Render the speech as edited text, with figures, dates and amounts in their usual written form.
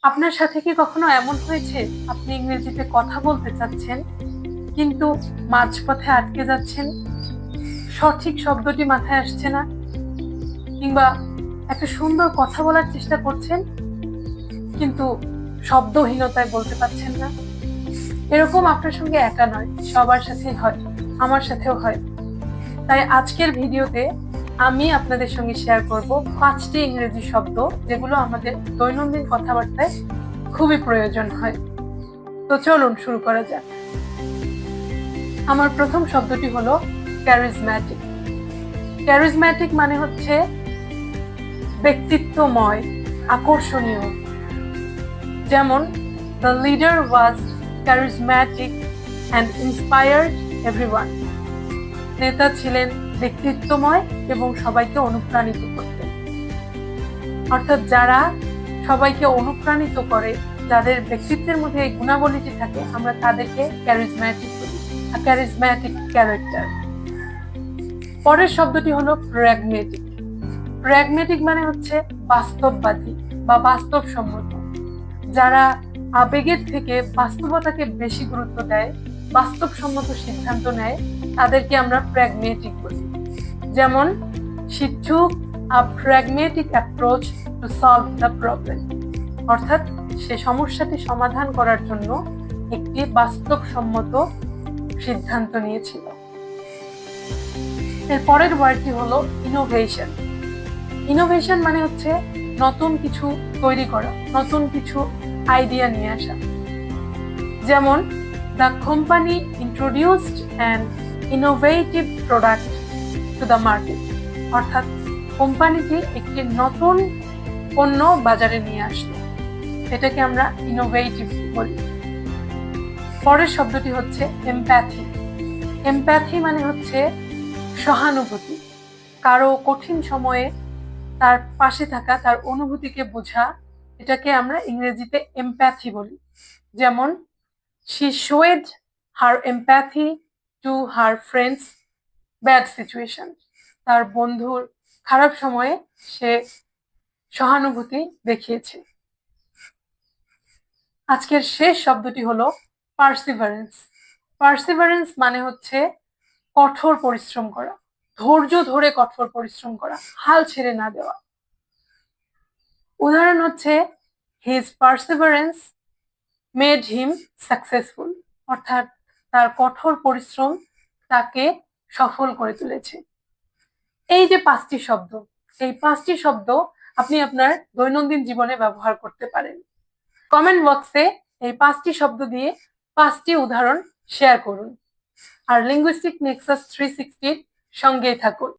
আপনার সাথে কি কখনো এমন হয়েছে আপনি ইংরেজিতে কথা বলতে চাচ্ছেন কিন্তু মাঝপথে আটকে যাচ্ছেন, সঠিক শব্দটি মাথায় আসছে না, কিংবা একটা সুন্দর কথা বলার চেষ্টা করছেন কিন্তু শব্দহীনতায় বলতে পারছেন না? এরকম আপনার সঙ্গে একা নয়, সবার সাথেই হয়, আমার সাথেও হয়। তাই আজকের ভিডিওতে আমি আপনাদের সঙ্গে শেয়ার করব 5টি ইংরেজি শব্দ যেগুলো আমাদের দৈনন্দিন কথাবার্তায় খুবই প্রয়োজন হয়। তো চলুন শুরু করা যাক। আমার প্রথম শব্দটি হলো ক্যারিজম্যাটিক। ক্যারিজম্যাটিক মানে হচ্ছে ব্যক্তিত্বময়, আকর্ষণীয়। যেমন, the leader was charismatic and inspired everyone. নেতা ছিলেন ব্যক্তিত্বময় এবং সবাইকে অনুপ্রাণিত করতেন। অর্থাৎ যারা সবাইকে অনুপ্রাণিত করে, যাদের ব্যক্তিত্বের মধ্যে এই গুণাবলীটি থাকে, আমরা তাদেরকে ক্যারিজম্যাটিক বলি, ক্যারিজম্যাটিক ক্যারেক্টার। পরের শব্দটি হলো প্র্যাগমেটিক। প্র্যাগমেটিক মানে হচ্ছে বাস্তববাদী বা বাস্তবসম্মত। যারা আবেগের থেকে বাস্তবতাকে বেশি গুরুত্ব দেয়, বাস্তবসম্মত সিদ্ধান্ত নেয়, তাদেরকে আমরা প্র্যাগমেটিক বলি। যেমন, she took a pragmatic approach to solve the problem। অর্থাৎ সে সমস্যাটি সমাধান করার জন্য একটি বাস্তবসম্মত সিদ্ধান্ত নিয়েছিল। এর পরের ওয়ার্ডটি হলো ইনোভেশন। ইনোভেশন মানে হচ্ছে নতুন কিছু তৈরি করা, নতুন কিছু আইডিয়া নিয়ে আসা। যেমন, the company introduced an innovative product to the market. অর্থাৎ কোম্পানিটি একটি নতুন পণ্য বাজারে নিয়ে আসলো, এটাকে আমরা ইনোভেটিভ বলি। পরের শব্দটি হচ্ছে এমপ্যাথি। এমপ্যাথি মানে হচ্ছে সহানুভূতি, কারো কঠিন সময়ে তার পাশে থাকা, তার অনুভূতিকে বোঝা, এটাকে আমরা ইংরেজিতে এমপ্যাথি বলি। যেমন, she showed her empathy to her friends bad situation। তার বন্ধুর খারাপ সময়ে সে সহানুভূতি দেখিয়েছে। আজকের শেষ শব্দটি হলো পার্সিভারেন্স। পার্সিভারেন্স মানে হচ্ছে কঠোর পরিশ্রম করা, ধৈর্য ধরে কঠোর পরিশ্রম করা, হাল ছেড়ে না দেওয়া। উদাহরণ হচ্ছে, his perseverance made him successful। অর্থাৎ তার কঠোর পরিশ্রম তাকে সফল করে তুলেছে। এই যে 5টি শব্দ, এই 5টি শব্দ আপনি আপনার দৈনন্দিন জীবনে ব্যবহার করতে পারেন। কমেন্ট বক্সে এই 5টি শব্দ দিয়ে 5টি উদাহরণ শেয়ার করুন। আর লিঙ্গুইস্টিক নেক্সাস 360 সঙ্গেই থাকুন।